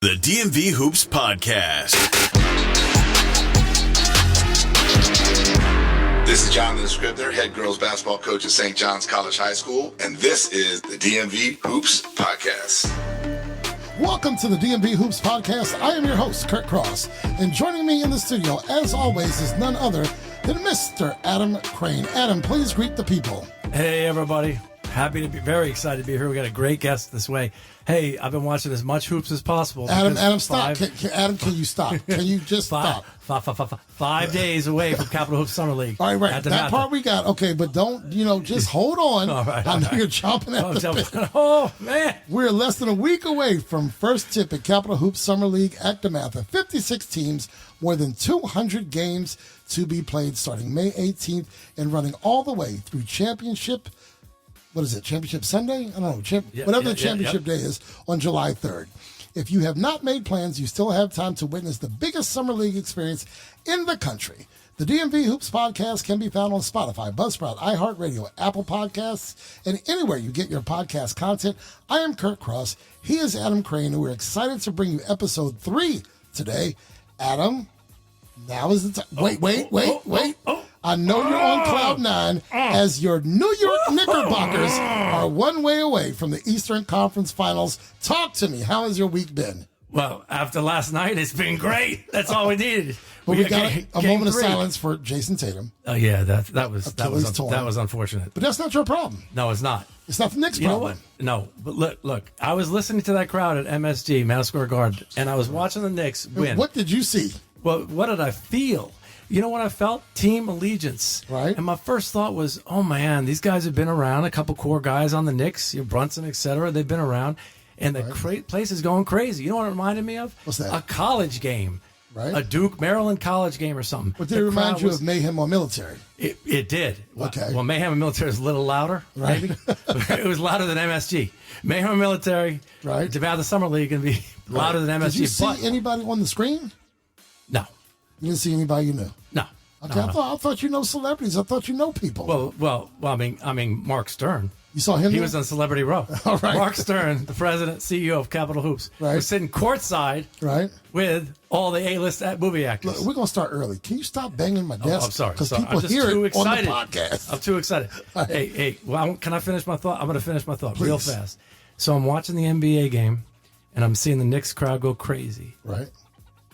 The DMV Hoops Podcast. This is Jonathan Scribner, head girls basketball coach at St. John's College High School, and this is the DMV Hoops Podcast. Welcome to the DMV Hoops Podcast. I am your host, Kurt Cross, and joining me in the studio, as always, is none other than Mr. Adam Crain. Adam, please greet the people. Hey, everybody. Happy to be very excited to be here. We got a great guest this way. Hey, I've been watching as much hoops as possible. Adam, stop. Adam, can you stop? Can you just stop? 5 days away from Capital Hoops Summer League. All right. That part we got. Okay, but don't, just hold on. All right. I know you're chomping at the bit. Oh, man. We're less than a week away from first tip at Capital Hoops Summer League at DeMatha. 56 teams, more than 200 games to be played starting May 18th and running all the way through championship. What is it, Championship Sunday? I don't know, whatever the championship day is on July 3rd. If you have not made plans, you still have time to witness the biggest summer league experience in the country. The DMV Hoops Podcast can be found on Spotify, Buzzsprout, iHeartRadio, Apple Podcasts, and anywhere you get your podcast content. I am Kurt Cross. He is Adam Crain, and we're excited to bring you episode 3 today. Adam, now is the time. Wait. I know you're on cloud 9 as your New York Knickerbockers are one way away from the Eastern Conference Finals. Talk to me. How has your week been? Well, after last night, it's been great. That's all we needed. We got a moment of silence for Jason Tatum. Oh yeah, that was unfortunate. But that's not your problem. No, it's not. It's not the Knicks' problem. No, but look. I was listening to that crowd at MSG, Madison Square Garden, and I was watching the Knicks win. What did you see? Well, what did I feel? You know what I felt? Team allegiance. Right. And my first thought was, oh, man, these guys have been around. A couple core guys on the Knicks, Brunson, et cetera. They've been around. And the place is going crazy. You know what it reminded me of? What's that? A college game. Right. A Duke, Maryland college game or something. What did it remind you of Mayhem or Military? It did. Okay. Well, Mayhem and Military is a little louder, right. Maybe. It was louder than MSG. Mayhem and Military, right. To the Summer League and be louder than MSG. Did you see anybody on the screen? No. You didn't see anybody you knew? No. Okay, no. I thought you know celebrities. I thought you know people. Well. I mean, Mark Stern. You saw him? He was on Celebrity Row. All right. Mark Stern, the president, CEO of Capital Hoops, was sitting courtside, with all the A-list movie actors. Look, we're gonna start early. Can you stop banging my desk? I'm sorry. Because people hear it on the podcast. I'm too excited. Right. Hey. Well, can I finish my thought? I'm going to finish my thought real Please. fast. So I'm watching the NBA game, and I'm seeing the Knicks crowd go crazy. Right.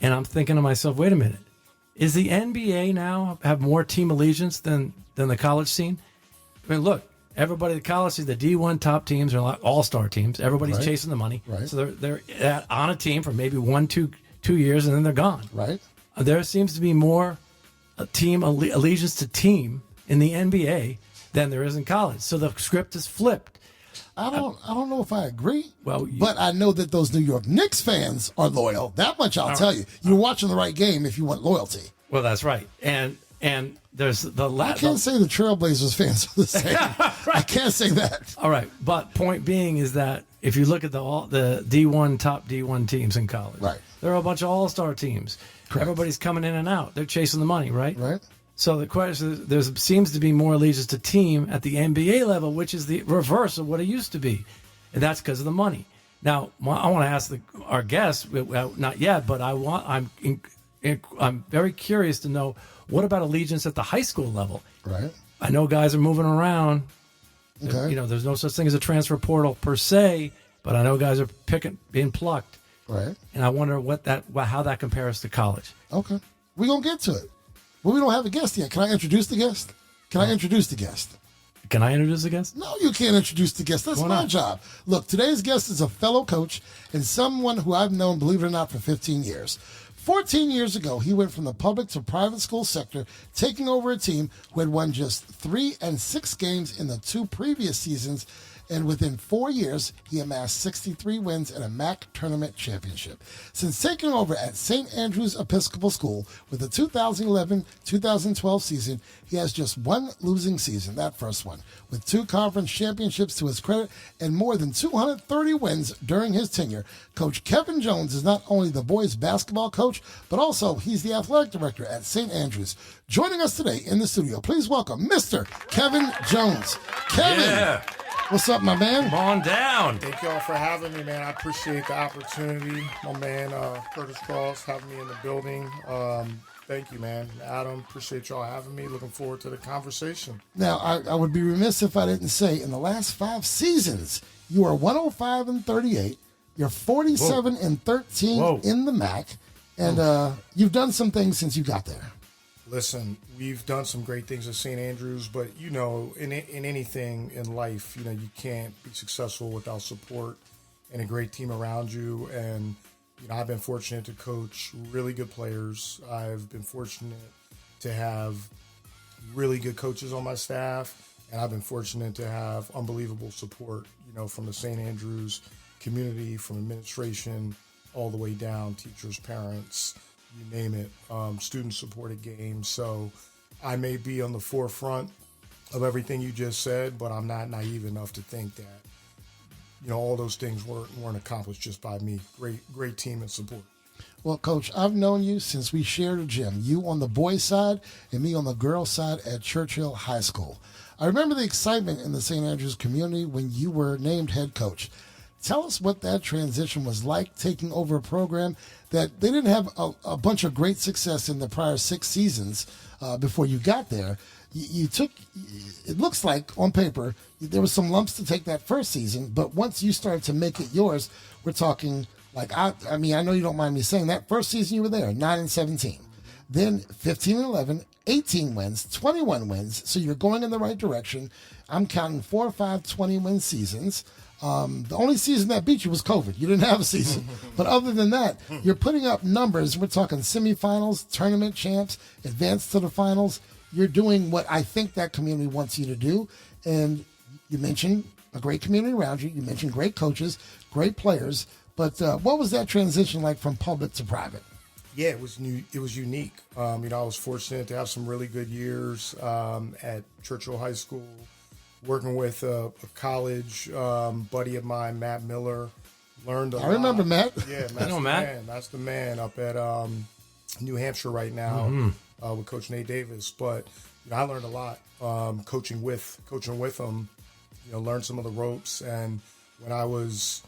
And I'm thinking to myself, wait a minute. Is the NBA now have more team allegiance than the college scene? I mean, look, everybody at the college scene, the D1 top teams are like all-star teams. Everybody's chasing the money. Right. So they're on a team for maybe 1-2 years, and then they're gone. Right. There seems to be more team allegiance to team in the NBA than there is in college. So the script is flipped. I don't know if I agree. Well, but I know that those New York Knicks fans are loyal. That much I'll tell you. You're watching the right game if you want loyalty. Well, that's right. And there's the I can't say the Trailblazers fans are the same. I can't say that. All right, but point being is that if you look at the D1 top D1 teams in college, there are a bunch of all-star teams. Correct. Everybody's coming in and out. They're chasing the money, right? Right. So the question is, there seems to be more allegiance to team at the NBA level, which is the reverse of what it used to be, and that's because of the money. Now, I want to ask our guests, not yet, but I'm very curious to know, what about allegiance at the high school level? Right. I know guys are moving around. Okay. There's no such thing as a transfer portal per se, but I know guys are being plucked. Right. And I wonder how that compares to college. Okay. We're going to get to it. Well, we don't have a guest yet. Can I introduce the guest? Can I introduce the guest? Can I introduce the guest? No, you can't introduce the guest. That's my job. Look, today's guest is a fellow coach and someone who I've known, believe it or not, for 15 years. 14 years ago, he went from the public to private school sector, taking over a team who had won just 3 and 6 games in the 2 previous seasons. And within 4 years, he amassed 63 wins and a MAC tournament championship. Since taking over at St. Andrew's Episcopal School with the 2011-2012 season, he has just one losing season, that first one, with 2 conference championships to his credit and more than 230 wins during his tenure. Coach Kevin Jones is not only the boys basketball coach, but also he's the athletic director at St. Andrew's. Joining us today in the studio, please welcome Mr. Kevin Jones. Kevin. Yeah. What's up, my man? Come on down. Thank y'all for having me, man. I appreciate the opportunity. My man, Curtis Cross, having me in the building. Thank you, man. Adam, appreciate y'all having me. Looking forward to the conversation. Now, I would be remiss if I didn't say, in the last 5 seasons, you are 105-38. You're 47-13 in the MAC, and you've done some things since you got there. Listen, we've done some great things at St. Andrews, but, you know, in anything in life, you know, you can't be successful without support and a great team around you. And, you know, I've been fortunate to coach really good players. I've been fortunate to have really good coaches on my staff, and I've been fortunate to have unbelievable support, you know, from the St. Andrews community, from administration, all the way down, teachers, parents, you name it, student-supported games. So I may be on the forefront of everything you just said, but I'm not naive enough to think that, you know, all those things weren't accomplished just by me. Great team and support. Well, Coach, I've known you since we shared a gym, you on the boys' side and me on the girls' side at Churchill High School. I remember the excitement in the St. Andrews community when you were named head coach. Tell us what that transition was like, taking over a program that they didn't have a bunch of great success in the prior 6 seasons before you got there. You took, it looks like on paper, there was some lumps to take that first season, but once you started to make it yours, we're talking like, I know you don't mind me saying that first season you were there, 9-17, then 15-11, 18 wins, 21 wins. So you're going in the right direction. I'm counting 4 or 5 20-win seasons. The only season that beat you was COVID. You didn't have a season. But other than that, you're putting up numbers. We're talking semifinals, tournament champs, advanced to the finals. You're doing what I think that community wants you to do. And you mentioned a great community around you. You mentioned great coaches, great players. But what was that transition like from public to private? Yeah, it was new. It was unique. I was fortunate to have some really good years at Churchill High School, working with a college buddy of mine, Matt Miller. Learned a lot. I remember Matt. Yeah, I know Matt. Man. That's the man up at New Hampshire right now with Coach Nate Davis. But I learned a lot coaching with him. Learned some of the ropes. And when I was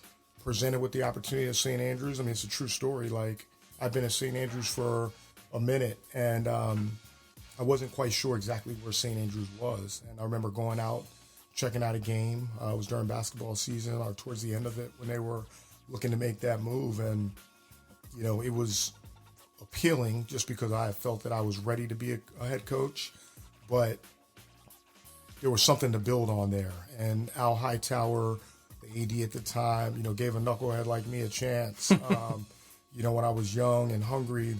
presented with the opportunity at St. Andrews, it's a true story. Like, I've been at St. Andrews for a minute, and I wasn't quite sure exactly where St. Andrews was. And I remember going out, checking out a game. It was during basketball season or towards the end of it when they were looking to make that move. And, it was appealing just because I felt that I was ready to be a head coach. But there was something to build on there. And Al Hightower, the AD at the time, gave a knucklehead like me a chance, when I was young and hungry.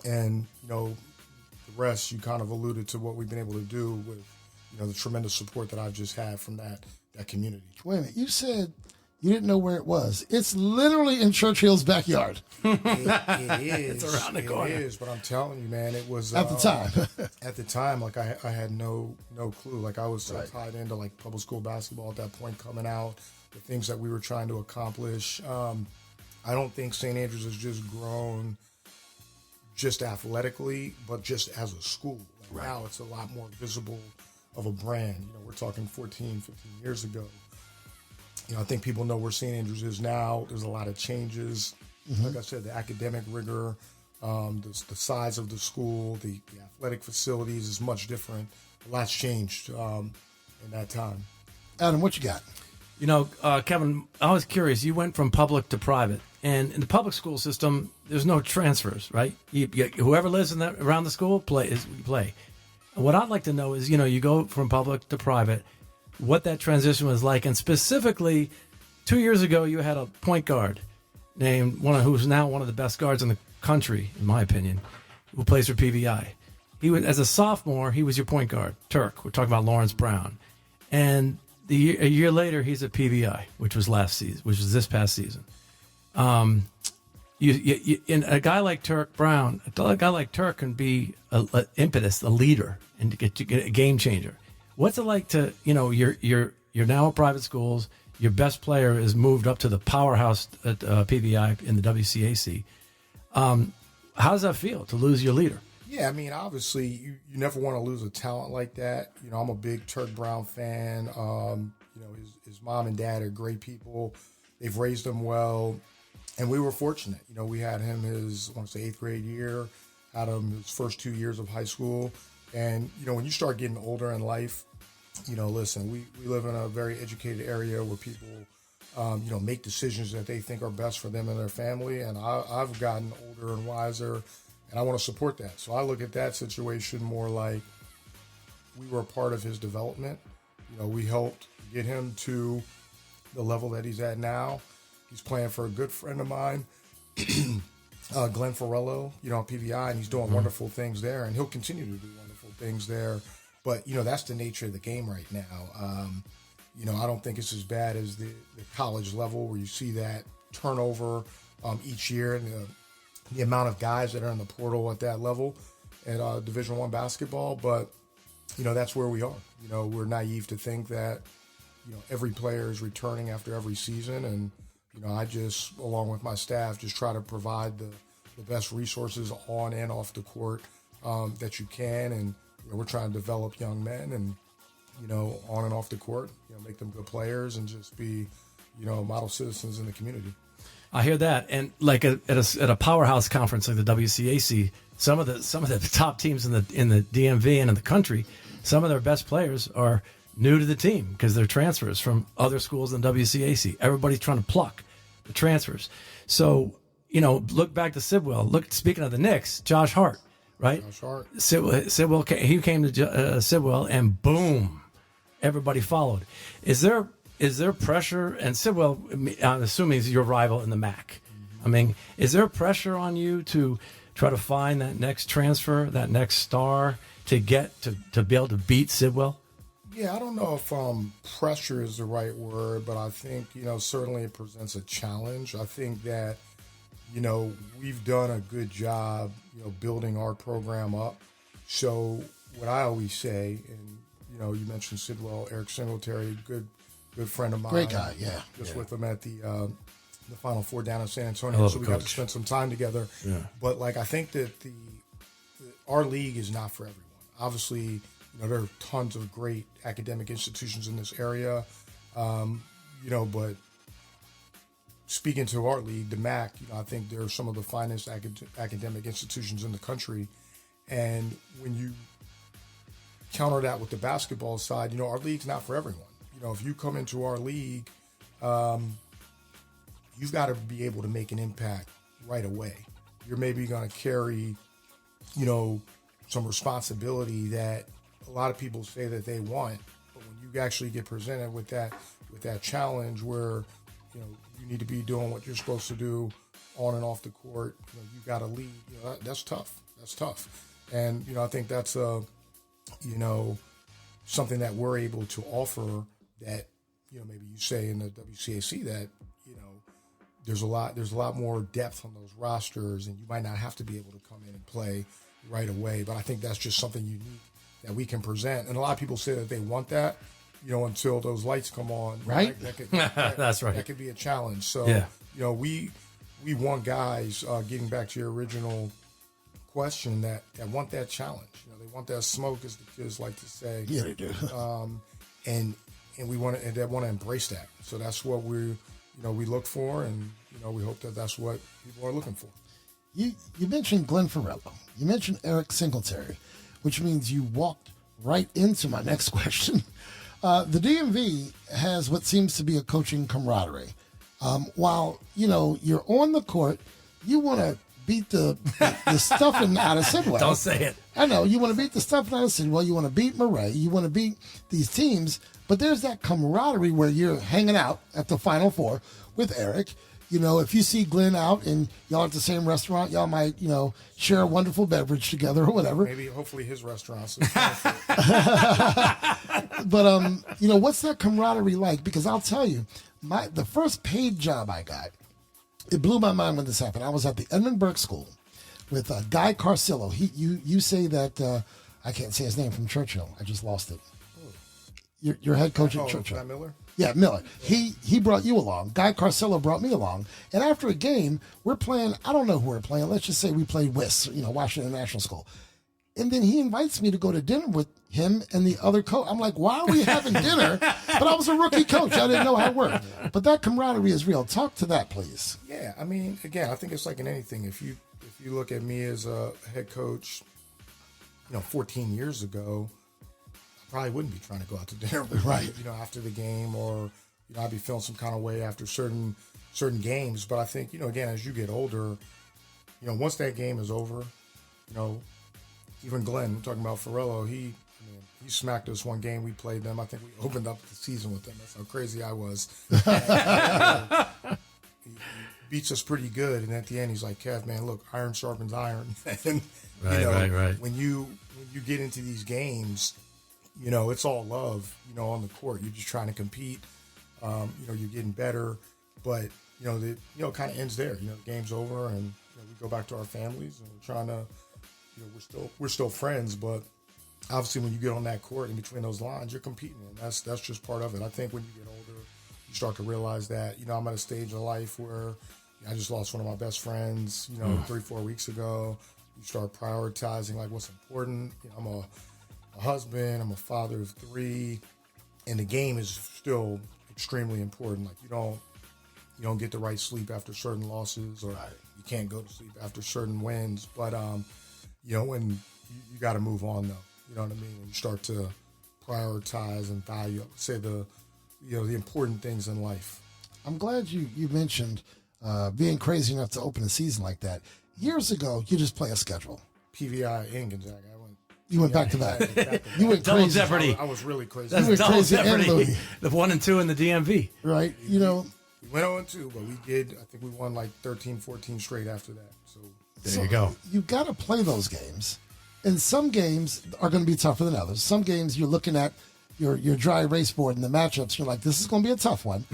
And, the rest, you kind of alluded to what we've been able to do with, the tremendous support that I've just had from that community. Wait a minute. You said you didn't know where it was. It's literally in Churchill's backyard. It is. It's around the corner. It is, but I'm telling you, man, it was... At the time. At the time, like, I had no clue. Like, I was so tied into, like, public school basketball at that point coming out, the things that we were trying to accomplish. I don't think St. Andrews has just grown just athletically, but just as a school. Like, now it's a lot more visible of a brand. We're talking 14, 15 years ago. I think people know where St. Andrews is now. There's a lot of changes. Like I said, the academic rigor, the size of the school, the athletic facilities is much different. A lot's changed in that time. Adam, what you got? Kevin, I was curious. You went from public to private. And in the public school system, there's no transfers, right? Whoever lives around the school play. What I'd like to know is, you go from public to private, what that transition was like. And specifically, 2 years ago, you had a point guard named who's now one of the best guards in the country, in my opinion, who plays for PVI. As a sophomore, he was your point guard, Turk. We're talking about Lawrence Brown. And a year later, he's at PVI, which was this past season. And a guy like Turk Brown, a guy like Turk can be an impetus, a leader, and to get a game changer. What's it like to, you're now at private schools, your best player is moved up to the powerhouse at PVI in the WCAC. How does that feel to lose your leader? Yeah, obviously you never want to lose a talent like that. I'm a big Turk Brown fan. his mom and dad are great people. They've raised him well, and we were fortunate. We had him his, I want to say, 8th grade year, had him his first 2 years of high school. And, when you start getting older in life, listen, we live in a very educated area where people, make decisions that they think are best for them and their family. And I've gotten older and wiser, and I want to support that. So I look at that situation more like we were a part of his development. We helped get him to the level that he's at now. He's playing for a good friend of mine, Glenn Farello, PVI, and he's doing wonderful things there, and he'll continue to do wonderful things there. But, that's the nature of the game right now. I don't think it's as bad as the college level where you see that turnover each year and the amount of guys that are in the portal at that level at Division I basketball. But, that's where we are. We're naive to think that, every player is returning after every season. And, I just, along with my staff, just try to provide the best resources on and off the court that you can. And, we're trying to develop young men and, on and off the court, make them good players and just be, model citizens in the community. I hear that. And like at a powerhouse conference like the WCAC, some of the top teams in the DMV and in the country, some of their best players are new to the team because they're transfers from other schools in WCAC. Everybody's trying to pluck the transfers. So, look back to Sidwell. Speaking of the Knicks, Josh Hart, right? Josh Hart. Sidwell, he came to Sidwell and boom, everybody followed. Is there pressure? And Sidwell, I'm assuming, is your rival in the MAC. Mm-hmm. I mean, is there pressure on you to try to find that next transfer, that next star to get to be able to beat Sidwell? Yeah, I don't know if pressure is the right word, but I think, certainly it presents a challenge. I think that, we've done a good job, building our program up. So what I always say, and, you mentioned Sidwell, Eric Singletary, good friend of mine. Great guy, yeah. Just with him at the Final Four down in San Antonio. So we got to spend some time together. Yeah. But, I think that our league is not for everyone. Obviously, there are tons of great academic institutions in this area, but speaking to our league, the MAC, I think they're some of the finest academic institutions in the country. And when you counter that with the basketball side, our league's not for everyone. If you come into our league, you've got to be able to make an impact right away. You're maybe going to carry, some responsibility that a lot of people say that they want, but when you actually get presented with that challenge where, you need to be doing what you're supposed to do on and off the court, you got to lead, that's tough. That's tough. And, I think that's something that we're able to offer that, maybe you say in the WCAC that, there's a lot more depth on those rosters and you might not have to be able to come in and play right away. But I think that's just something unique that we can present. And a lot of people say that they want that, until those lights come on. Right. That's right. That could be a challenge. So, yeah. We want guys, getting back to your original question, that want that challenge. They want that smoke, as the kids like to say. Yeah, they do. And we want to, they want to embrace that. So that's what we look for, and we hope that that's what people are looking for. You mentioned Glenn Farello. You mentioned Eric Singletary, which means you walked right into my next question. The DMV has what seems to be a coaching camaraderie. While you're on the court, you want to beat the stuffing out of Sidwell. Don't say it. I know you want to beat the stuffing out of Sidwell. You want to beat Murray. You want to beat these teams. But there's that camaraderie where you're hanging out at the Final Four with Eric. If you see Glenn out and y'all at the same restaurant, y'all might, share a wonderful beverage together or whatever. Maybe, hopefully his restaurant's. But, what's that camaraderie like? Because I'll tell you, the first paid job I got, it blew my mind when this happened. I was at the Edmund Burke School with Guy Carcillo. You say that, I can't say his name, from Churchill. I just lost it. Your head coach at Churchill. Matt Miller? Yeah, Miller. He brought you along. Guy Carcillo brought me along. And after a game, we're playing, I don't know who we're playing. Let's just say we played WIS, Washington National School. And then he invites me to go to dinner with him and the other coach. I'm like, why are we having dinner? But I was a rookie coach. I didn't know how it worked. But that camaraderie is real. Talk to that, please. Yeah, I mean, again, I think it's like in anything. If you look at me as a head coach, 14 years ago, I probably wouldn't be trying to go out to dinner with right. After the game, or I'd be feeling some kind of way after certain games. But I think, again, as you get older, once that game is over, even Glenn, we're talking about Ferrello, he smacked us one game. We played them. I think we opened up the season with them. That's how crazy I was. He beats us pretty good, and at the end, he's like, "Kev, man, look, iron sharpens iron." And right. When you get into these games, it's all love. On the court, you're just trying to compete. You're getting better, but it kind of ends there. The game's over, and we go back to our families, and we're trying to. We're still friends, but obviously when you get on that court in between those lines, you're competing, and that's just part of it. I think when you get older, you start to realize that I'm at a stage in life where I just lost one of my best friends 3-4 weeks ago. You start prioritizing like what's important. I'm a husband, I'm a father of 3, and the game is still extremely important. Like you don't get the right sleep after certain losses, or you can't go to sleep after certain wins, but when you got to move on, though, you know what I mean? When you start to prioritize and value, say the important things in life. I'm glad you mentioned being crazy enough to open a season like that. Years ago, you just play a schedule. PVI and Gonzaga. You went back to back. Exactly. You went Double crazy. Jeopardy. I was really crazy. You went Double crazy and Jeopardy. Louis. The 1 and 2 in the DMV. Right? We went 0-2, but we did. I think we won like 13, 14 straight after that. So There you go. You got to play those games. And some games are going to be tougher than others. Some games you're looking at your dry erase board and the matchups. You're like, this is going to be a tough one.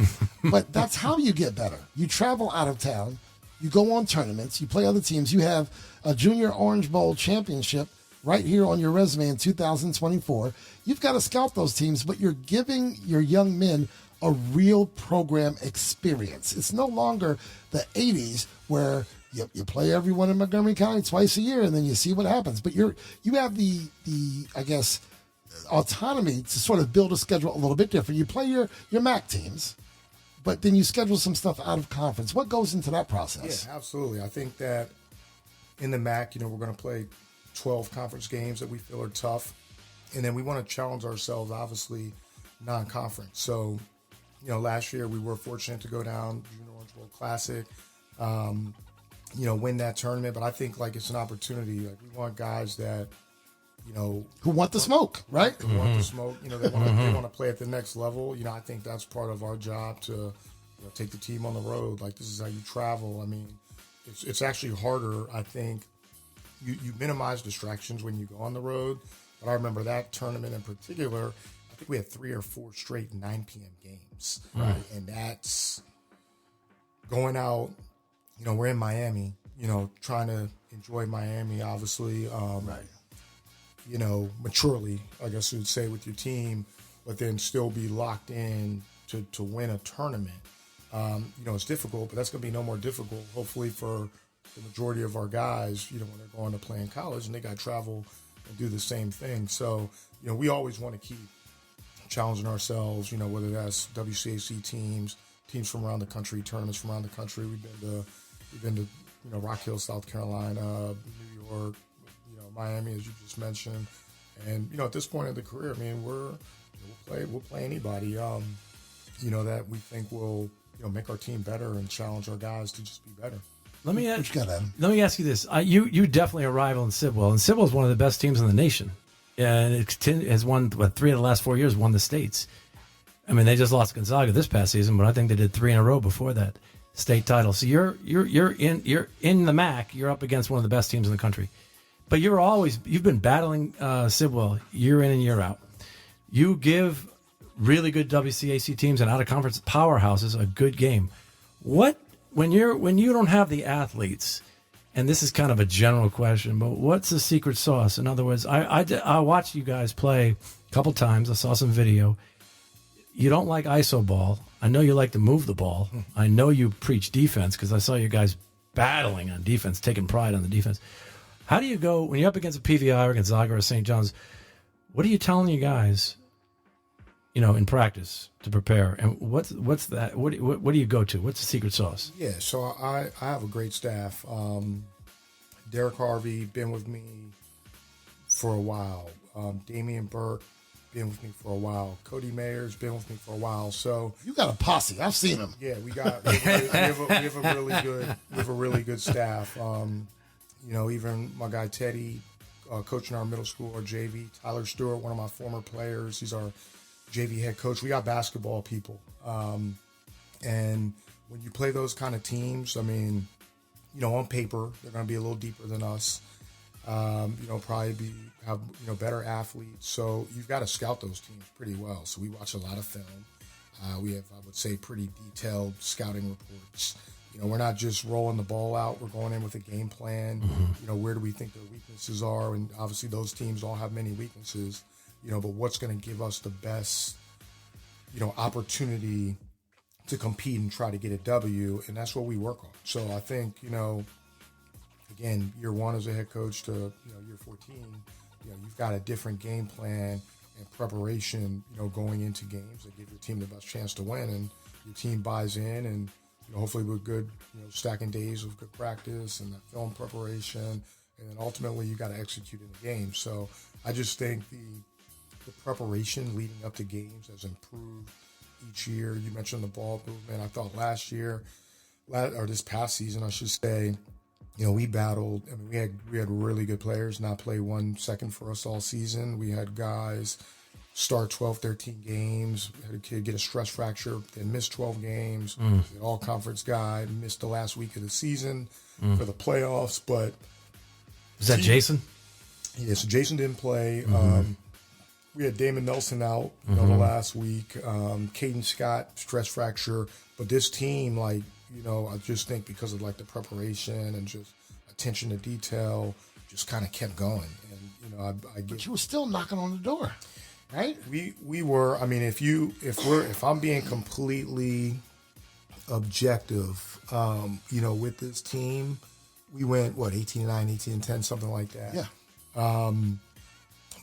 But that's how you get better. You travel out of town. You go on tournaments. You play other teams. You have a Junior Orange Bowl championship right here on your resume in 2024. You've got to scout those teams, but you're giving your young men a real program experience. It's no longer the 80s where you play everyone in Montgomery County twice a year and then you see what happens. But you have the I guess autonomy to sort of build a schedule a little bit different. You play your MAC teams, but then you schedule some stuff out of conference. What goes into that process? Yeah, absolutely. I think that in the MAC, we're going to play 12 conference games that we feel are tough, and then we want to challenge ourselves, obviously, non-conference. So, last year we were fortunate to go down Junior Orange Bowl Classic, win that tournament. But I think it's an opportunity. Like we want guys that, who want the smoke, right? Who want the smoke. They want to play at the next level. I think that's part of our job to take the team on the road. Like this is how you travel. I mean, it's actually harder. I think you minimize distractions when you go on the road. But I remember that tournament in particular. I think we had 3 or 4 straight 9 p.m. games, right? And that's going out. We're in Miami. Trying to enjoy Miami, obviously. Right. Maturely, I guess you would say, with your team, but then still be locked in to win a tournament. It's difficult, but that's going to be no more difficult, hopefully, for the majority of our guys, when they're going to play in college and they got to travel and do the same thing. So, we always want to keep challenging ourselves, whether that's WCAC teams from around the country, tournaments from around the country. We've been to Rock Hill, South Carolina, New York, Miami, as you just mentioned. And, at this point in the career, I mean, we'll play anybody, that we think will, make our team better and challenge our guys to just be better. Let me ask you this. You definitely a rival in Sidwell, and Sidwell is one of the best teams in the nation. And it has won 3 of the last 4 years, won the states. I mean, they just lost Gonzaga this past season, but I think they did 3 in a row before that state title. So you're in the MAC. You're up against one of the best teams in the country. But you've been battling Sidwell year in and year out. You give really good WCAC teams and out of conference powerhouses a good game. When you don't have the athletes, and this is kind of a general question, but what's the secret sauce? In other words, I watched you guys play a couple times. I saw some video. You don't like iso ball. I know you like to move the ball. I know you preach defense because I saw you guys battling on defense, taking pride on the defense. How do you go when you're up against a PVI or Gonzaga or St. John's? What are you telling you guys, in practice to prepare? And what's that? What do you go to? What's the secret sauce? Yeah, so I have a great staff. Derek Harvey, been with me for a while. Damian Burke, been with me for a while. Cody Mayer's been with me for a while. So You got a posse. I've seen them. yeah, we have a really good staff. Even my guy Teddy, coaching our middle school or JV. Tyler Stewart, one of my former players. He's our JV head coach. We got basketball people. And when you play those kind of teams, I mean, on paper, they're going to be a little deeper than us. Probably have better athletes. So you've got to scout those teams pretty well. So we watch a lot of film. We have, I would say, pretty detailed scouting reports. We're not just rolling the ball out. We're going in with a game plan. Where do we think their weaknesses are? And obviously those teams all have many weaknesses, but what's going to give us the best, opportunity to compete and try to get a W, and that's what we work on. So I think, again, year one as a head coach to, year 14, you've got a different game plan and preparation, going into games that give your team the best chance to win, and your team buys in, and hopefully with good, stacking days of good practice and that film preparation, and then ultimately you got to execute in the game. So I just think the preparation leading up to games has improved each year. You mentioned the ball movement. I thought this past season, I should say, we battled. I mean, we had really good players not play 1 second for us all season. We had guys start 12, 13 games. We had a kid get a stress fracture, then miss 12 games. An all-conference guy missed the last week of the season for the playoffs. But is that Jason? Yeah, so Jason didn't play. We had Damon Nelson out the last week. Caden Scott, stress fracture. But this team, I just think because of the preparation and just attention to detail, just kind of kept going. And But you were still knocking on the door, right? We were. I mean, if I'm being completely objective, with this team, we went 18-9, 18-10, something like that. Yeah.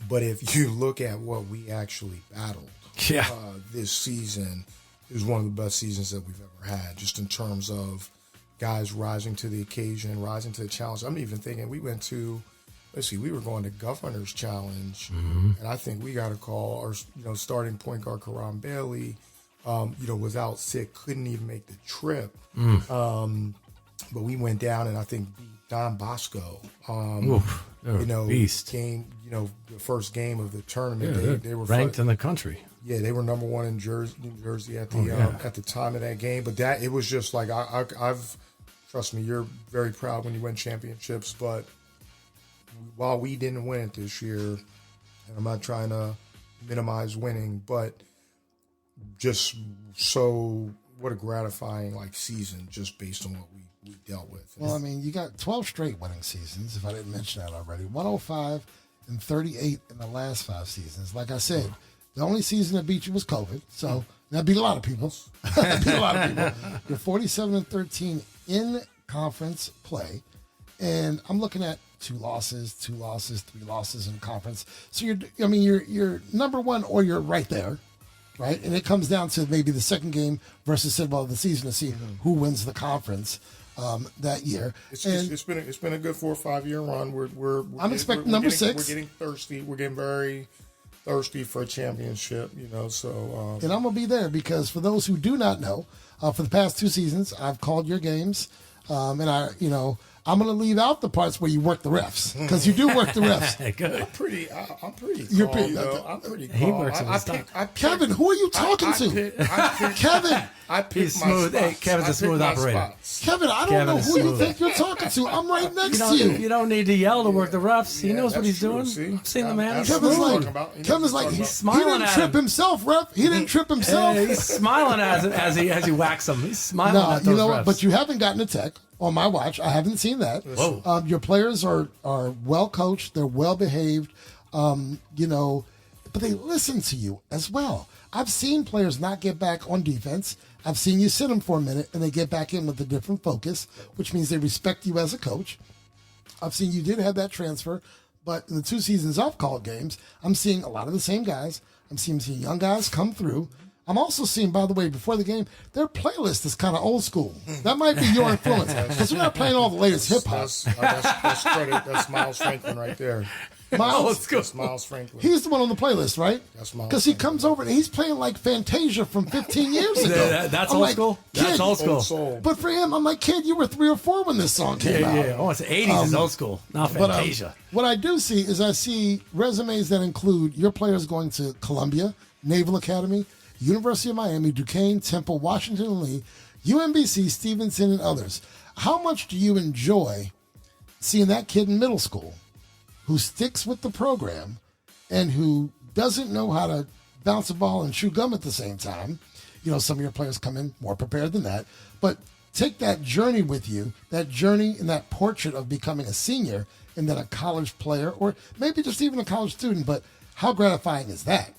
But if you look at what we actually battled this season, it was one of the best seasons that we've ever had, just in terms of guys rising to the occasion, rising to the challenge. I'm even thinking we went to, we were going to Governor's Challenge, and I think we got a call. Our starting point guard, Karan Bailey, was out sick, couldn't even make the trip. But we went down and I think beat Don Bosco. Beast. Game, the first game of the tournament. They were ranked in the country. Yeah, they were number one in New Jersey at the time of that game. But it was just I've trust me, you're very proud when you win championships. But while we didn't win it this year, and I'm not trying to minimize winning, but just what a gratifying season just based on what we dealt with. Well, I mean, you got 12 straight winning seasons, if I didn't mention that already. 105 and 38 in the last 5 seasons. Like I said, the only season that beat you was COVID, so that beat a lot of people. You're 47 and 13 in conference play, and I'm looking at 2 losses, 3 losses in conference. So you're number one, or you're right there, right? And it comes down to maybe the second game versus the season to see who wins the conference that year. It's been a good 4 or 5 year run. I'm expecting number 6. We're getting thirsty. We're getting very thirsty for a championship. So and I'm gonna be there because for those who do not know, for the past 2 seasons, I've called your games, and I'm going to leave out the parts where you work the refs because you do work the refs. Good. I'm pretty You're calm, pretty. though. I'm pretty calm. He works on the stuff. Kevin, who are you talking to? Kevin. He's smooth. Hey, Kevin's a smooth operator. Kevin, I don't know who you think you're talking to. I'm right next to you. You don't need to yell to work the refs. He knows what he's doing. I've seen the man. Kevin's like, he's smiling he at didn't trip himself, ref. He didn't trip himself. He's smiling as he whacks him. He's smiling at those you know refs. what? But you haven't gotten a tech on my watch. I haven't seen that. Whoa. Your players are well coached. They're well behaved. But they listen to you as well. I've seen players not get back on defense. I've seen you sit them for a minute and they get back in with a different focus, which means they respect you as a coach. I've seen you did have that transfer, but in the 2 seasons I've called games, I'm seeing a lot of the same guys. I'm seeing young guys come through. I'm also seeing, by the way, before the game, their playlist is kind of old school. That might be your influence because we're not playing all the latest hip hop. That's credit. That's Miles Franklin right there. That's Miles Franklin. He's the one on the playlist, right? That's Miles. Because he comes over and he's playing like Fantasia from 15 years ago. That's I'm old like, school. Kid, That's old school. Soul. But for him, I'm like, kid, you were 3 or 4 when this song came out. Yeah. Oh, it's 80s is old school, not Fantasia. What I do see is I see resumes that include your players going to Columbia, Naval Academy, University of Miami, Duquesne, Temple, Washington and Lee, UMBC, Stevenson, and others. How much do you enjoy seeing that kid in middle school who sticks with the program and who doesn't know how to bounce a ball and chew gum at the same time? You know, some of your players come in more prepared than that. But take that journey with you, that journey and that portrait of becoming a senior and then a college player or maybe just even a college student. But how gratifying is that?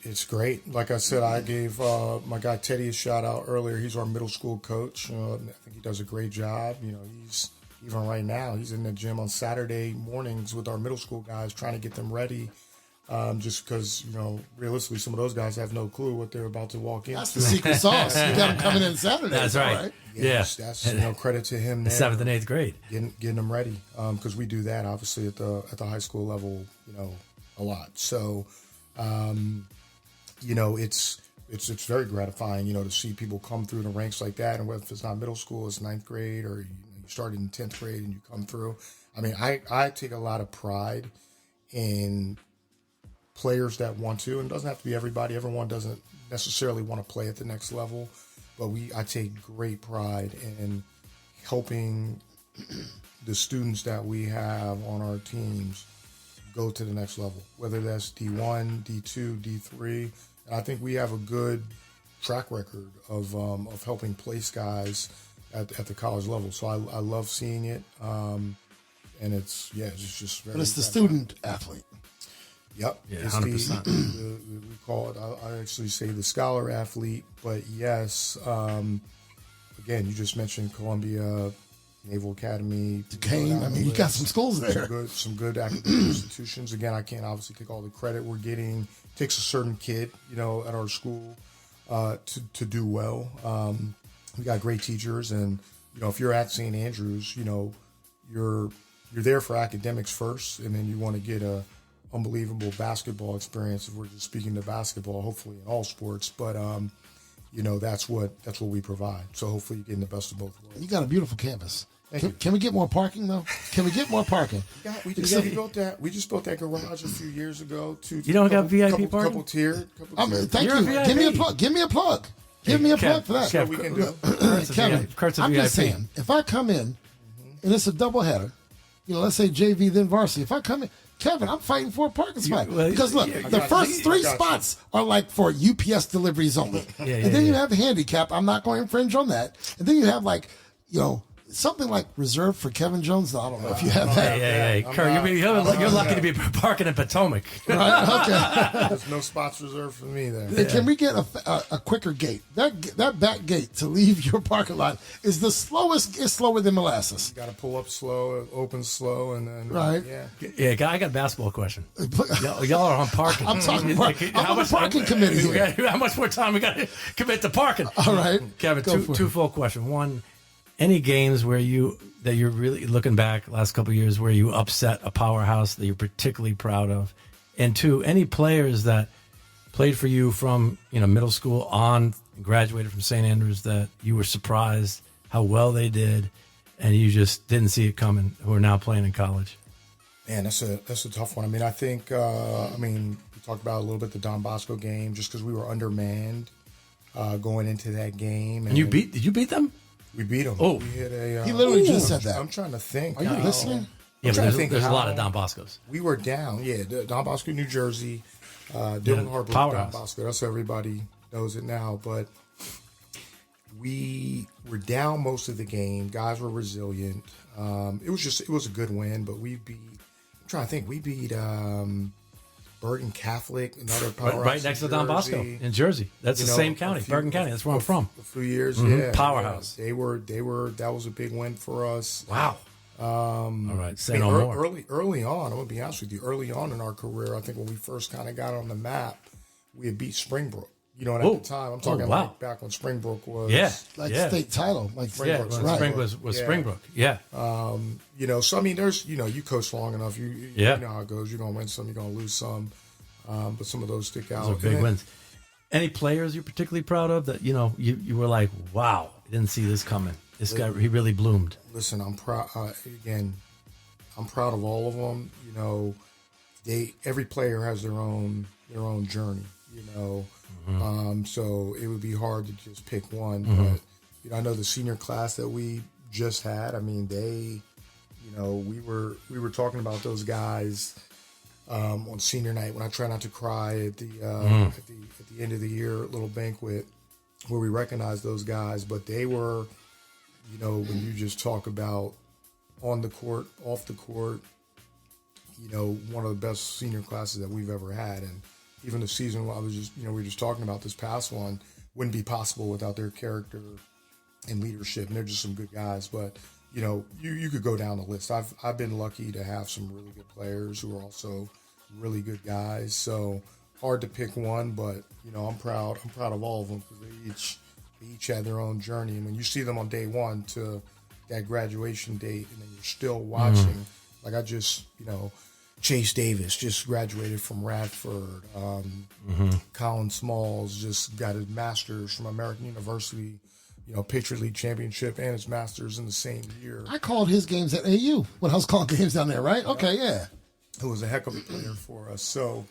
It's great. Like I said, I gave my guy Teddy a shout out earlier. He's our middle school coach. I think he does a great job. You know, he's even right now, he's in the gym on Saturday mornings with our middle school guys trying to get them ready. Just because, you know, realistically, some of those guys have no clue what they're about to walk into. That's the secret sauce. You got them coming in Saturday. That's right. Yeah. That's credit to him there. 7th and 8th grade. Getting them ready. Because we do that, obviously, at the high school level, you know, a lot. So, you know, it's very gratifying, you know, to see people come through the ranks like that. And whether it's not middle school, it's 9th grade, or you started in 10th grade and you come through. I mean, I take a lot of pride in players that want to, and it doesn't have to be everybody. Everyone doesn't necessarily want to play at the next level, but I take great pride in helping the students that we have on our teams go to the next level, whether that's D1, D2, D3. And I think we have a good track record of helping place guys at the college level. So I love seeing it. And it's just very. But it's the student athlete. Yep. Yeah, it's 100%. we call it, I actually say the scholar athlete, but yes, again, you just mentioned Columbia, Naval Academy. Duquesne, I mean, you got some schools there. Some good academic institutions. Again, I can't obviously take all the credit. We're getting, takes a certain kid, you know, at our school to do well. We got great teachers, and, you know, if you're at St. Andrews, you know, you're there for academics first, and then you want to get a unbelievable basketball experience. If we're just speaking to basketball, hopefully in all sports, but you know, that's what we provide. So hopefully you're getting the best of both worlds. You got a beautiful campus. Thank you. Can we get more parking though? Can we get more parking? We just built that garage a few years ago. You don't got VIP parking? Couple tier. Thank You're you. a Give me a VIP. plug. Give me a plug. Give me a plug for that. Kev, we can do. Kevin, Kurt's a I'm VIP. just saying, if I come in and it's a doubleheader, you know, let's say JV then varsity. If I come in, Kevin, I'm fighting for a parking spot. Because look, the first 3 spots are like for UPS deliveries only. And then you have the handicap. I'm not going to infringe on that. And then you have like, you know, something like reserved for Kevin Jones. I don't know if you have that. Hey, Kurt, you're lucky to be parking in Potomac. Right? Okay. There's no spots reserved for me there. And can we get a quicker gate? That back gate to leave your parking lot is the slowest. It's slower than molasses. You got to pull up slow, open slow, and then Right. Yeah, I got a basketball question. Y'all are on parking. I'm talking. I'm on the parking committee here. How much more time we got to commit to parking? All right, Kevin, Go for it. twofold question. One, any games where you're really looking back last couple of years where you upset a powerhouse that you're particularly proud of? And 2, any players that played for you from, you know, middle school on, graduated from St. Andrews that you were surprised how well they did and you just didn't see it coming, who are now playing in college? Man, that's a tough one. I mean, I think we talked about a little bit the Don Bosco game just because we were undermanned going into that game. And did you beat them? We beat them. Oh. We hit a. He literally just said that. I'm trying to think. Are you listening? Yeah, trying but to think there's a lot of how- Don Boscos. We were down. Yeah, Don Bosco, New Jersey. Dylan Harper, Don powerhouse. Bosco. That's everybody knows it now. But we were down most of the game. Guys were resilient. It was a good win. But we beat. I'm trying to think. We beat Bergen Catholic, another powerhouse. Right next to Don Bosco in Jersey. That's the same county, Bergen County. That's where I'm from. A few years, yeah. Powerhouse. Yeah. They were. That was a big win for us. Wow. All right, say no more. Early on, I'm gonna be honest with you. Early on in our career, I think when we first kind of got on the map, we had beat Springbrook. You know, and at the time, I'm talking like back when Springbrook was state title, like Springbrook. Springbrook was Springbrook. Yeah. You know, so I mean, there's you coach long enough, you know how it goes. You're gonna win some, you're gonna lose some, but some of those stick out. Those are big wins. Any players you're particularly proud of that you were like, wow, I didn't see this coming. This guy, he really bloomed. Listen, I'm proud. Again, I'm proud of all of them. You know, every player has their own journey. You know, so it would be hard to just pick one. But I know the senior class that we just had. I mean, we were talking about those guys on senior night when I try not to cry at the end of the year little banquet where we recognized those guys. But they were, when you just talk about on the court, off the court, one of the best senior classes that we've ever had. And even the season I was just, we were just talking about this past one, wouldn't be possible without their character and leadership. And they're just some good guys. But, you could go down the list. I've been lucky to have some really good players who are also really good guys. So hard to pick one, but, I'm proud of all of them because they each had their own journey. And when you see them on day one to that graduation date and then you're still watching, like I just, Chase Davis just graduated from Radford. Colin Smalls just got his master's from American University, Patriot League championship and his master's in the same year. I called his games at AU when I was calling games down there, right? Okay, yeah. Who was a heck of a player for us. So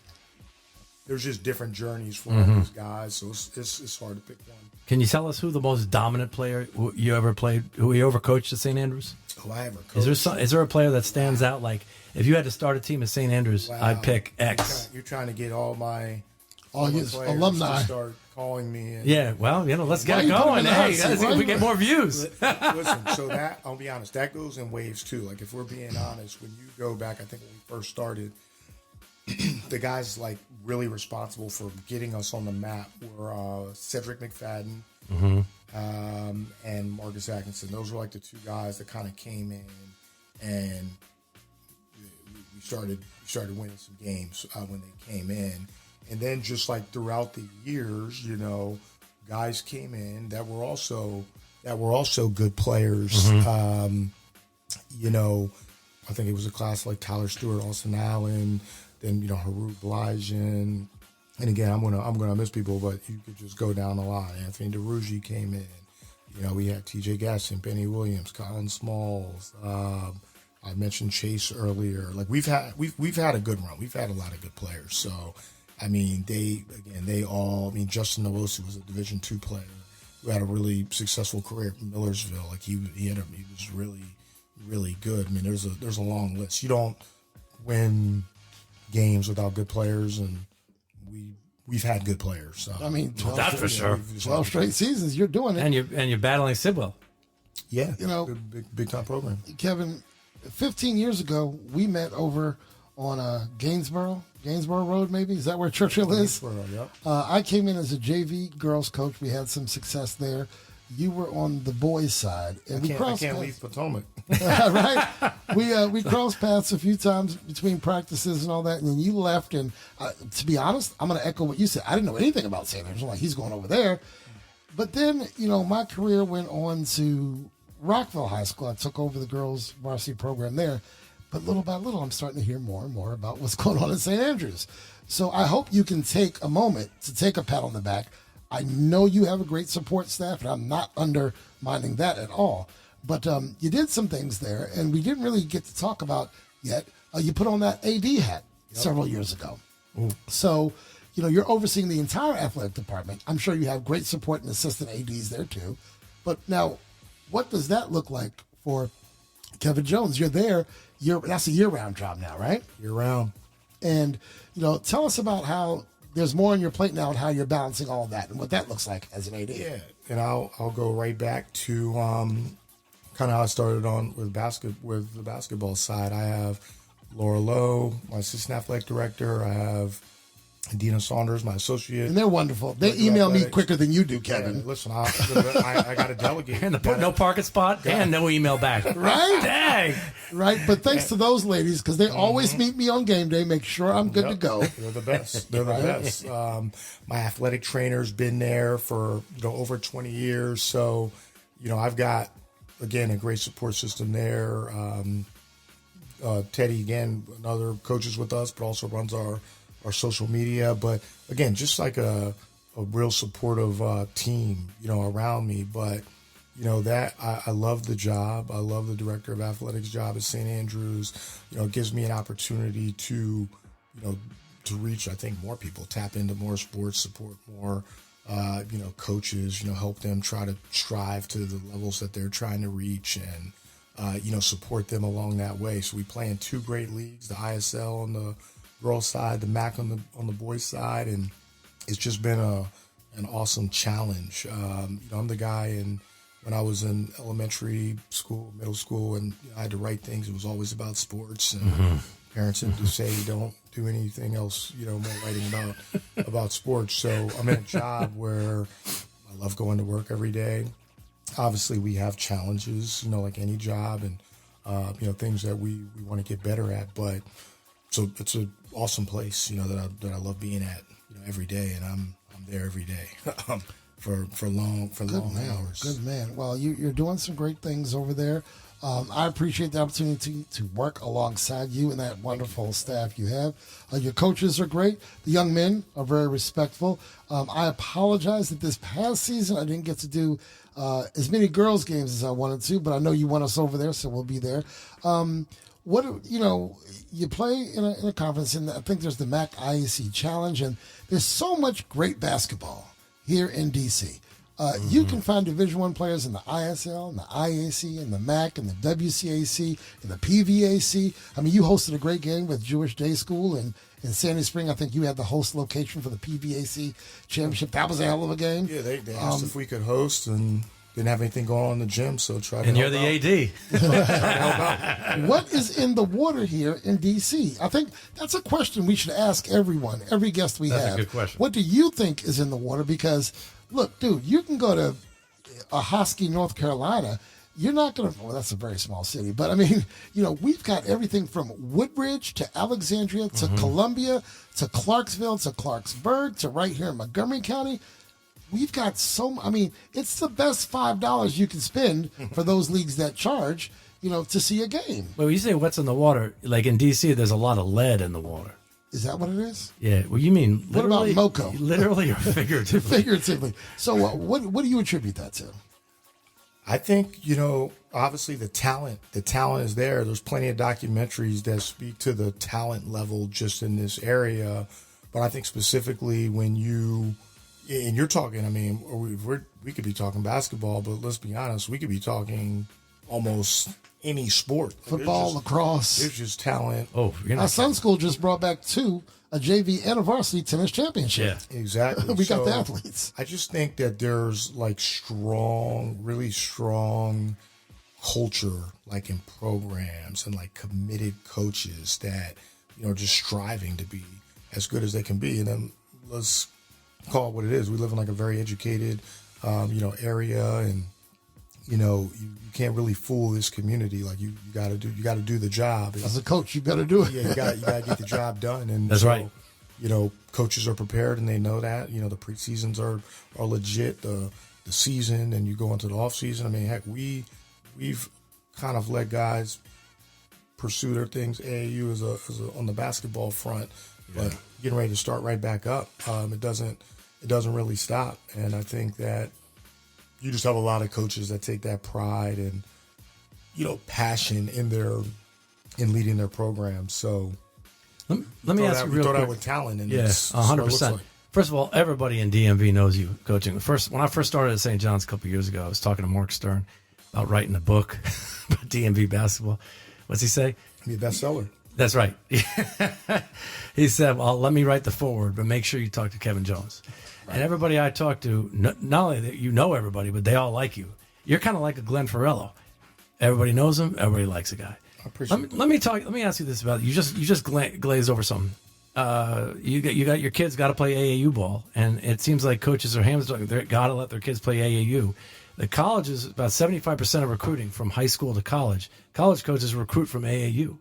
there's just different journeys for all these guys. So it's hard to pick one. Can you tell us who the most dominant player you ever played, who you ever coached at St. Andrews? Who I ever coached. Is there a player that stands out? Like, if you had to start a team at St. Andrews, I'd pick X. You're trying to get all his players alumni to start calling me. Let's get going. Hey, we get more views. Listen, so that, I'll be honest, that goes in waves too. Like, if we're being honest, when you go back, I think when we first started, the guys like really responsible for getting us on the map were Cedric McFadden and Marcus Atkinson. Those were like the two guys that kind of came in and we started winning some games when they came in. And then just like throughout the years, guys came in that were also good players. I think it was a class like Tyler Stewart, Austin Allen, then Harout Blajan. And again, I'm gonna miss people, but you could just go down the line. Anthony DeRuggi came in. We had TJ Gaston, Benny Williams, Colin Smalls. I mentioned Chase earlier. Like we've had a good run. We've had a lot of good players. So, I mean, Justin Nwosu was a Division II player who had a really successful career at Millersville. Like he was really, really good. I mean, there's a long list. You don't win games without good players, and we've had good players. So. I mean, 12 for sure. 12 straight seasons, you're doing it, and you're battling Sidwell. Yeah, big time program. Kevin, 15 years ago, we met over on Gainsborough Road, maybe? Is that where Churchill is? Yep. I came in as a JV girls coach. We had some success there. You were on the boys' side. And I can't leave Potomac. Right? We crossed paths a few times between practices and all that, and then you left. And to be honest, I'm going to echo what you said. I didn't know anything about St. Andrews. I'm like, he's going over there. But then, my career went on to Rockville High School. I took over the girls' varsity program there. But little by little, I'm starting to hear more and more about what's going on in St. Andrews. So I hope you can take a moment to take a pat on the back. I know you have a great support staff, and I'm not undermining that at all. But you did some things there, and we didn't really get to talk about yet. You put on that AD hat several years ago. Ooh. So, you're overseeing the entire athletic department. I'm sure you have great support and assistant ADs there too. But now, what does that look like for Kevin Jones? You're there. That's a year-round job now, right? Year-round. And, tell us about how there's more on your plate now and how you're balancing all of that and what that looks like as an AD. Yeah, and I'll go right back to kind of how I started on with the basketball side. I have Laura Lowe, my assistant athletic director. I have Dina Saunders, my associate. And they're wonderful. They email me quicker than you do, Kevin. Yeah, listen, I got to delegate. And no parking spot and no email back. Right? Dang. Right? But thanks to those ladies, because they always meet me on game day, make sure I'm good to go. They're the best. They're the best. My athletic trainer's been there for over 20 years. So, I've got, again, a great support system there. Teddy, again, another coaches with us, but also runs our social media. But again, just like a real supportive team, around me. But, that I love the job. I love the director of athletics job at St. Andrews. It gives me an opportunity to, to reach, I think, more people, tap into more sports, support more, coaches, help them try to strive to the levels that they're trying to reach and, support them along that way. So we play in two great leagues, the ISL on the girls side, the MAC on the boys side. And it's just been an awesome challenge. I'm the guy when I was in elementary school, middle school, and I had to write things. It was always about sports, and parents would just say, "Don't do anything else." More writing about sports. So I'm in a job where I love going to work every day. Obviously, we have challenges, like any job, and things that we want to get better at. But so it's an awesome place, that I love being at, every day, and I'm there every day. For long hours. Good man. Well, you're doing some great things over there. I appreciate the opportunity to work alongside you and that wonderful staff you have. Your coaches are great. The young men are very respectful. I apologize that this past season I didn't get to do as many girls' games as I wanted to, but I know you want us over there, so we'll be there. You play in a conference, and I think there's the MAC IAC Challenge, and there's so much great basketball here in D.C. You can find Division I players in the ISL, and the IAC, and the MAC, and the WCAC, and the PVAC. I mean, you hosted a great game with Jewish Day School in Sandy Spring. I think you had the host location for the PVAC championship. That was a hell of a game. Yeah, they asked if we could host, and didn't have anything going on in the gym, so tried to And you're help the out. AD. What is in the water here in D.C.? I think that's a question we should ask everyone, every guest we have. That's a good question. What do you think is in the water? Because, look, dude, you can go to Ahoskie, North Carolina. You're not going to, well, that's a very small city, but I mean, we've got everything from Woodbridge to Alexandria to Columbia to Clarksville to Clarksburg to right here in Montgomery County. We've got it's the best $5 you can spend for those leagues that charge, to see a game. Well, when you say what's in the water, like in D.C., there's a lot of lead in the water. Is that what it is? Yeah. Well, you mean what about literally? Moco? Literally or figuratively? Figuratively. So what do you attribute that to? I think, obviously the talent is there. There's plenty of documentaries that speak to the talent level just in this area. But I think specifically when you're talking, I mean, we could be talking basketball, but let's be honest, we could be talking almost any sport. Football, lacrosse. There's just talent. Oh, our son's school just brought back a JV and a varsity tennis championship. Yeah. Exactly. We got the athletes. I just think that there's really strong culture, like in programs and like committed coaches that, just striving to be as good as they can be. And then let's call it what it is. We live in like a very educated, area, and you can't really fool this community. Like you got to do the job. As a coach, you got to do it. Yeah, you got to get the job done. And that's right. Coaches are prepared and they know that. The preseasons are legit. The season, and you go into the off season. I mean, heck, we've kind of let guys pursue their things. AAU is on the basketball front, but getting ready to start right back up. It doesn't really stop, and I think that you just have a lot of coaches that take that pride and passion in leading their programs. So let me ask you real quick. That with talent, and yes, 100%. First of all, everybody in DMV knows you coaching. When I first started at St. John's a couple of years ago, I was talking to Mark Stern about writing a book about DMV basketball. What's he say? Be a bestseller. That's right. He said, well, let me write the foreword, but make sure you talk to Kevin Jones. Right. And everybody I talk to, not only that everybody, but they all like you. You're kind of like a Glenn Farrello. Everybody knows him. Everybody likes the guy. I appreciate it. Let me ask you this about you just glazed over something. you got your kids got to play AAU ball, and it seems like coaches are hamstrung. They got to let their kids play AAU. The colleges, about 75% of recruiting from high school to college. College coaches recruit from AAU.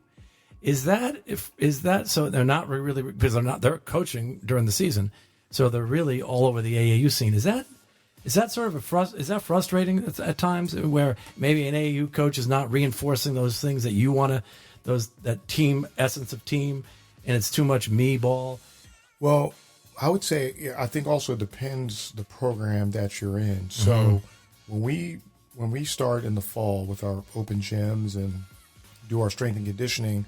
Is that so? They're not really, because they're coaching during the season, so they're really all over the AAU scene. Is that sort of is that frustrating at times, where maybe an AAU coach is not reinforcing those things that you want to, that team essence of team, and it's too much me ball? Well, I would say, I think also it depends the program that you're in. So when we start in the fall with our open gyms and do our strength and conditioning,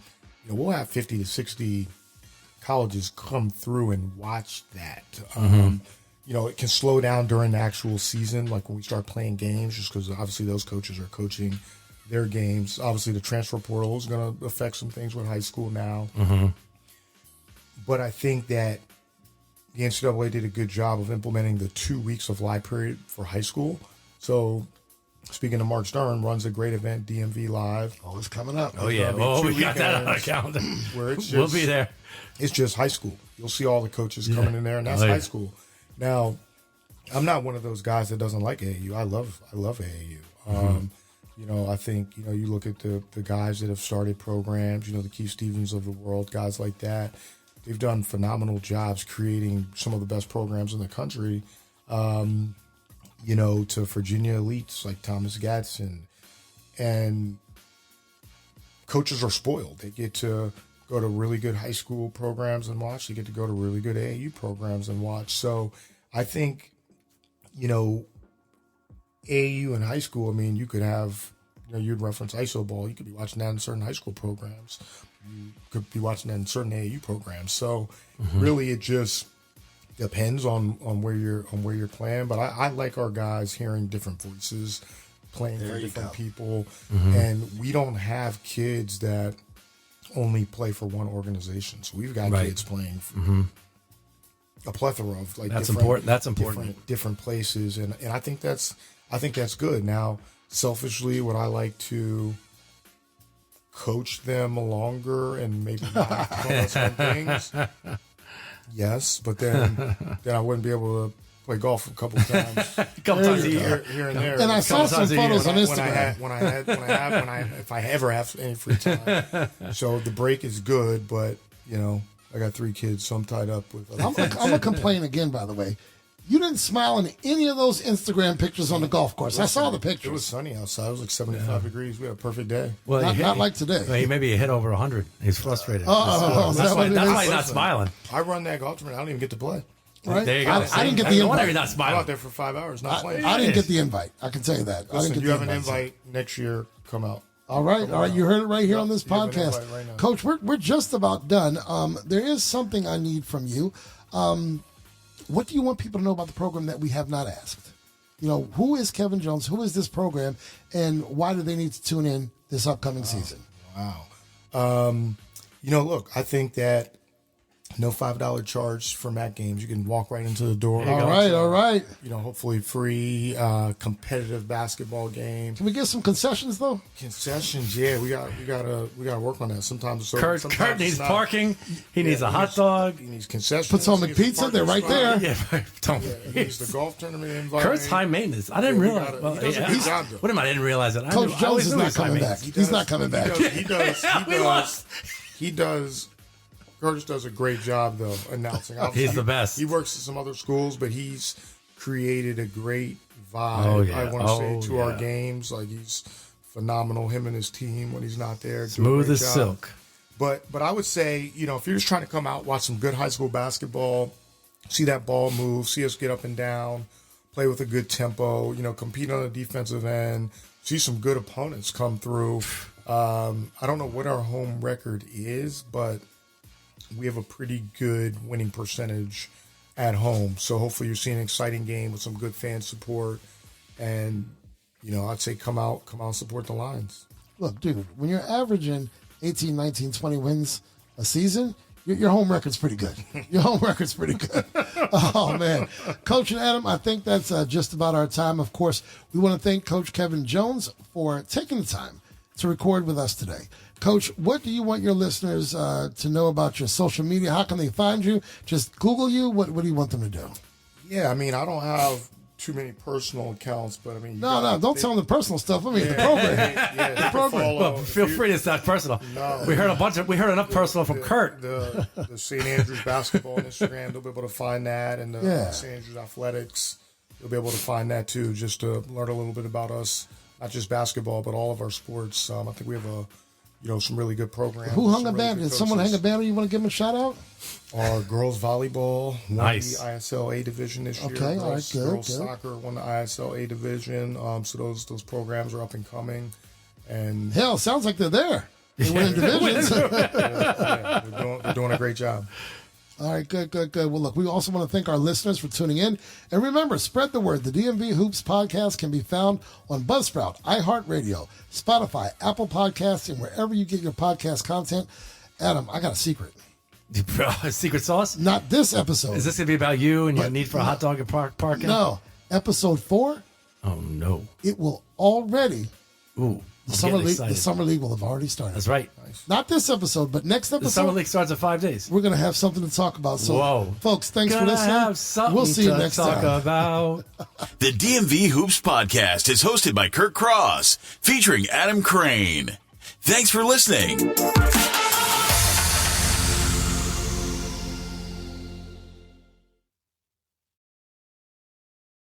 we'll have 50 to 60 colleges come through and watch that. It can slow down during the actual season, like when we start playing games, just because obviously those coaches are coaching their games. Obviously, the transfer portal is going to affect some things with high school now. But I think that the NCAA did a good job of implementing the 2 weeks of live period for high school. So, speaking of Mark Stern, runs a great event, DMV Live. Oh, it's coming up. Oh, yeah. We got that on our calendar. Where it's just, we'll be there. It's just high school. You'll see all the coaches coming in there, and that's high school. Now, I'm not one of those guys that doesn't like AAU. I love AAU. I think, you look at the guys that have started programs, the Keith Stevens of the world, guys like that. They've done phenomenal jobs creating some of the best programs in the country. To Virginia elites like Thomas Gadsden. And coaches are spoiled. They get to go to really good high school programs and watch. They get to go to really good AAU programs and watch. So I think, AAU in high school, you could have, you'd reference ISO ball. You could be watching that in certain high school programs. You could be watching that in certain AAU programs. So really it just depends on where you're playing. But I like our guys hearing different voices, playing for different people. And we don't have kids that only play for one organization. So we've got kids playing for a plethora of different places. And I think that's good. Now, selfishly, would I like to coach them longer and maybe not tell us some things? Yes, but then I wouldn't be able to play golf a couple times, a year, here and there. And I saw some photos on Instagram. If I ever have any free time. So the break is good, but I got 3 kids, so I'm tied up with. I'm gonna complain again. By the way, you didn't smile in any of those Instagram pictures on the golf course. I saw the pictures. It was sunny outside. It was like 75 degrees. We had a perfect day. Well, not like today. Well, maybe he hit over 100. He's frustrated. That's why he's not smiling. I run that golf tournament. I don't even get to play. Right? There you go. I didn't get the invite. You're not smiling. I'm out there for 5 hours, not playing. I didn't get the invite. I can tell you that. Listen, you have an invite next year. Come out. All right. You heard it right here on this you have an podcast. invite right now. Coach, we're just about done. There is something I need from you. What do you want people to know about the program that we have not asked? Who is Kevin Jones? Who is this program? And why do they need to tune in this upcoming season? Wow. Look, I think that no $5 charge for MAC games. You can walk right into the door. All right. Hopefully free competitive basketball game. Can we get some concessions though? Concessions, yeah. We gotta work on that. Sometimes Kurt needs parking. He needs a hot dog. He needs concessions. Put some pizza. They're right there. He needs the golf tournament invite. Kurt's high maintenance. I didn't realize. He does a good job, though. What am I? didn't realize it. Coach Jones is not coming back. He's not coming back. He does. Curtis does a great job, though, announcing. He's the best. He works at some other schools, but he's created a great vibe, I want to say, to our games. Like, he's phenomenal, him and his team, when he's not there. Smooth as silk. But I would say, if you're just trying to come out, watch some good high school basketball, see that ball move, see us get up and down, play with a good tempo, compete on the defensive end, see some good opponents come through. I don't know what our home record is, but we have a pretty good winning percentage at home. So hopefully you're seeing an exciting game with some good fan support. And, I'd say come out and support the Lions. Look, dude, when you're averaging 18, 19, 20 wins a season, your home record's pretty good. Your home record's pretty good. Oh, man. Coach and Adam, I think that's just about our time. Of course, we want to thank Coach Kevin Jones for taking the time to record with us today. Coach, what do you want your listeners to know about your social media? How can they find you? Just Google you? What do you want them to do? Yeah, I mean, I don't have too many personal accounts, but I mean, don't tell them the personal stuff. I mean, the program. The program. Well, feel free to start personal. No, we heard enough personal from Kurt. The St. Andrews basketball on Instagram, they'll be able to find that, and the St. Andrews athletics, you'll be able to find that too. Just to learn a little bit about us, not just basketball, but all of our sports. I think we have some really good programs. Who hung a banner? Did someone hang a banner? You want to give them a shout out? Our girls volleyball won Nice. the ISL A division this year. Okay, all right, good. Girls soccer won the ISL A division. So those programs are up and coming. And Hell, sounds like they're there. They win divisions. they're doing a great job. All right, good. Well, look, we also want to thank our listeners for tuning in. And remember, spread the word. The DMV Hoops podcast can be found on Buzzsprout, iHeartRadio, Spotify, Apple Podcasts, and wherever you get your podcast content. Adam, I got a secret. Secret sauce? Not this episode. Is this going to be about you and your need for a hot dog and parking? No. Episode 4, Oh, no. it will already, Ooh. the I'm summer league will have already started. That's right. Not this episode, but next episode. The summer league starts in 5 days. We're going to have something to talk about. So, Whoa. folks, thanks for Gonna listening. have something We'll see you to next talk time. about. The DMV Hoops Podcast is hosted by Kurt Cross, featuring Adam Crain. Thanks for listening.